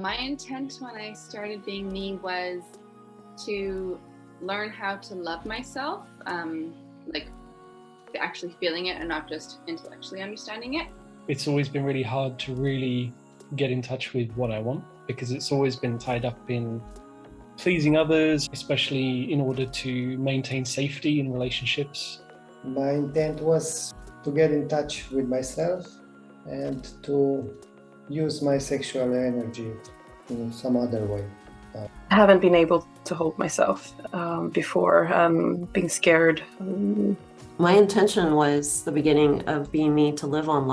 My intent when I started being me was to learn how to love myself, like actually feeling it and not just intellectually understanding it. It's always been really hard to really get in touch with what I want, because it's always been tied up in pleasing others, especially in order to maintain safety in relationships. My intent was to get in touch with myself and to use my sexual energy in some other way. I haven't been able to hold myself before, being scared. My intention was the beginning of being me to live on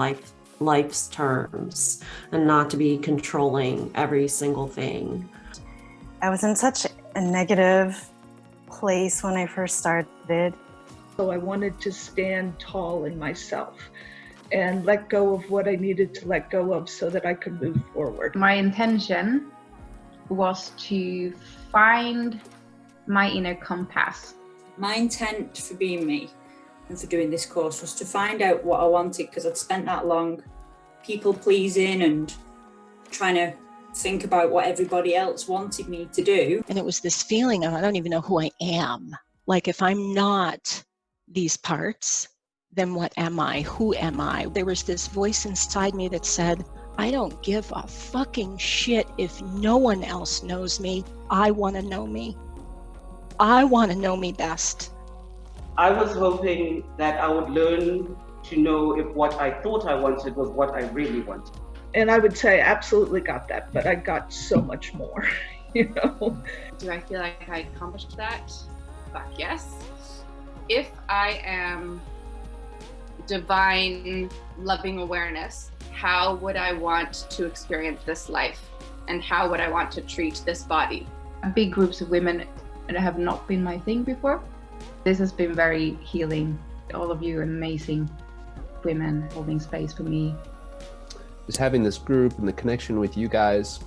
life's terms and not to be controlling every single thing. I was in such a negative place when I first started. So I wanted to stand tall in myself and let go of what I needed to let go of so that I could move forward. My intention was to find my inner compass. My intent for being me and for doing this course was to find out what I wanted, because I'd spent that long people pleasing and trying to think about what everybody else wanted me to do. And it was this feeling of, I don't even know who I am. Like, if I'm not these parts, then what am I? Who am I? There was this voice inside me that said, I don't give a fucking shit if no one else knows me. I want to know me. I want to know me best. I was hoping that I would learn to know if what I thought I wanted was what I really wanted. And I would say I absolutely got that, but I got so much more, you know. Do I feel like I accomplished that? Fuck yes. If I am divine loving awareness, how would I want to experience this life? And how would I want to treat this body? Big groups of women that have not been my thing before. This has been very healing. All of you amazing women holding space for me. Just having this group and the connection with you guys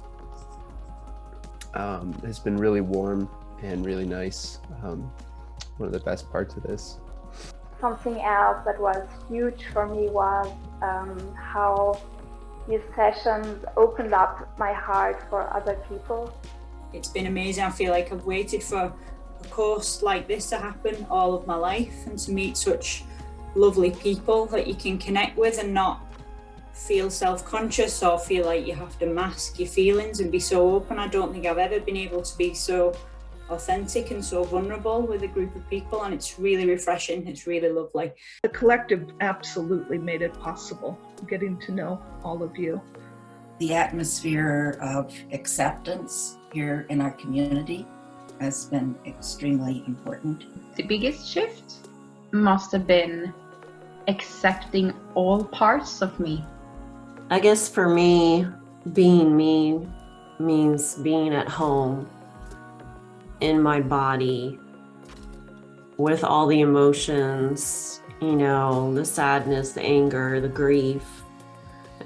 has been really warm and really nice. One of the best parts of this. Something else that was huge for me was how these sessions opened up my heart for other people. It's been amazing. I feel like I've waited for a course like this to happen all of my life, and to meet such lovely people that you can connect with and not feel self-conscious or feel like you have to mask your feelings and be so open. I don't think I've ever been able to be so authentic and so vulnerable with a group of people, and it's really refreshing. It's really lovely. The collective absolutely made it possible, getting to know all of you. The atmosphere of acceptance here in our community has been extremely important. The biggest shift must have been accepting all parts of me. I guess for me, being me means being at home in my body with all the emotions, you know, the sadness, the anger, the grief,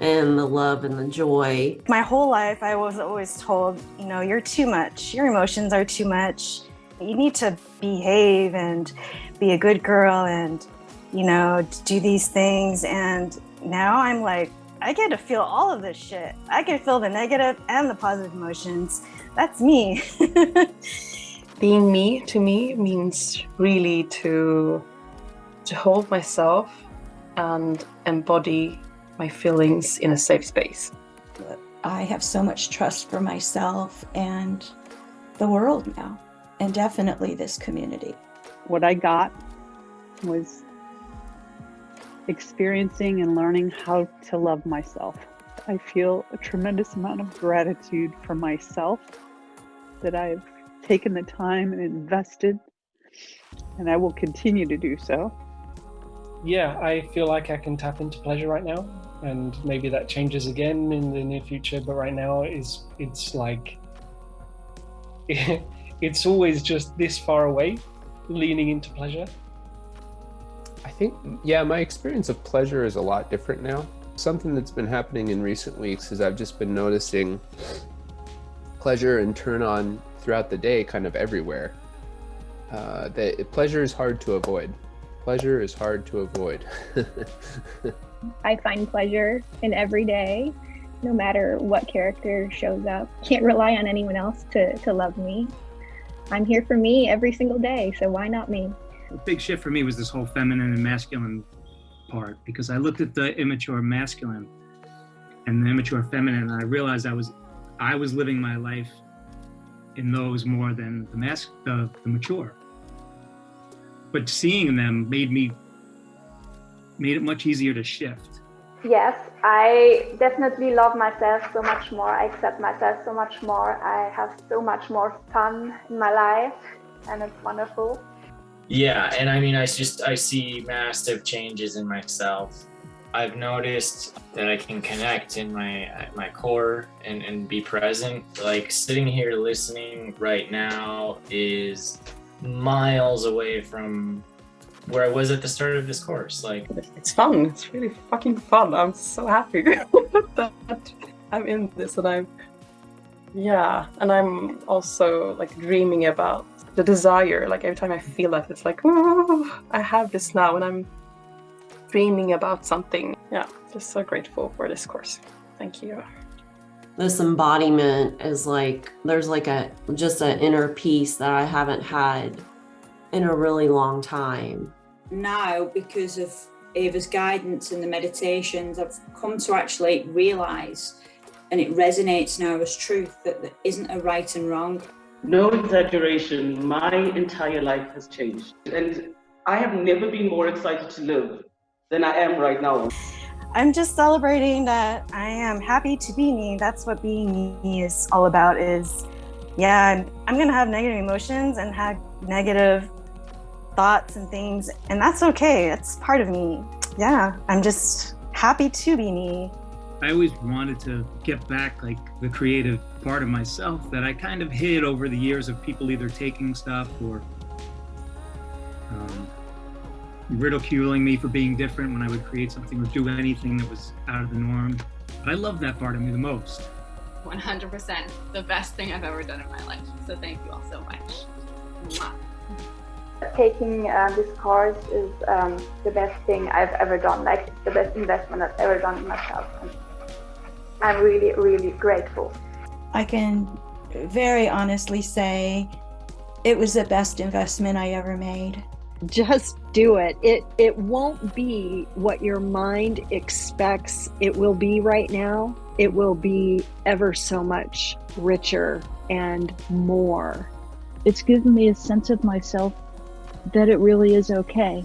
and the love and the joy. My whole life, I was always told, you know, you're too much. Your emotions are too much. You need to behave and be a good girl and, you know, do these things. And now I'm like, I get to feel all of this shit. I can feel the negative and the positive emotions. That's me. Being me, to me, means really to hold myself and embody my feelings in a safe space. I have so much trust for myself and the world now, and definitely this community. What I got was experiencing and learning how to love myself. I feel a tremendous amount of gratitude for myself that I've taken the time and invested, and I will continue to do so. Yeah, I feel like I can tap into pleasure right now, and maybe that changes again in the near future, but right now it's like it's always just this far away, leaning into pleasure. I think, yeah, my experience of pleasure is a lot different now. Something that's been happening in recent weeks is I've just been noticing pleasure and turn on throughout the day, kind of everywhere. That pleasure is hard to avoid. Pleasure is hard to avoid. I find pleasure in every day, no matter what character shows up. Can't rely on anyone else to love me. I'm here for me every single day, so why not me? A big shift for me was this whole feminine and masculine part, because I looked at the immature masculine and the immature feminine, and I realized I was living my life in those more than the mature. But seeing them made it much easier to shift. Yes, I definitely love myself so much more. I accept myself so much more. I have so much more fun in my life, and it's wonderful. Yeah, and I mean, I see massive changes in myself. I've noticed that I can connect in my core and be present. Like sitting here listening right now is miles away from where I was at the start of this course. Like, it's fun. It's really fucking fun. I'm so happy that I'm in this, and I'm also like dreaming about the desire. Like every time I feel that, it's like, oh, I have this now, and I'm dreaming about something. Yeah, just so grateful for this course. Thank you. This embodiment is like, there's like just an inner peace that I haven't had in a really long time. Now, because of Ava's guidance and the meditations, I've come to actually realize, and it resonates now as truth, that there isn't a right and wrong. No exaggeration, my entire life has changed. And I have never been more excited to live than I am right now. I'm just celebrating that I am happy to be me. That's what being me is all about. Is, yeah, I'm gonna have negative emotions and have negative thoughts and things, and that's okay. That's part of me. Yeah, I'm just happy to be me. I always wanted to get back like the creative part of myself that I kind of hid over the years of people either taking stuff or ridiculing me for being different when I would create something or do anything that was out of the norm. But I love that part of me the most. 100%. The best thing I've ever done in my life. So thank you all so much. Mwah. Taking this course is the best thing I've ever done, like the best investment I've ever done in myself. And I'm really, really grateful. I can very honestly say it was the best investment I ever made. Just do it. It won't be what your mind expects it will be right now. It will be ever so much richer and more. It's given me a sense of myself that it really is okay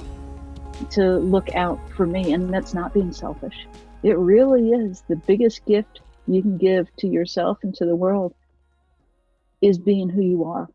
to look out for me, and that's not being selfish. It really is the biggest gift you can give to yourself and to the world is being who you are.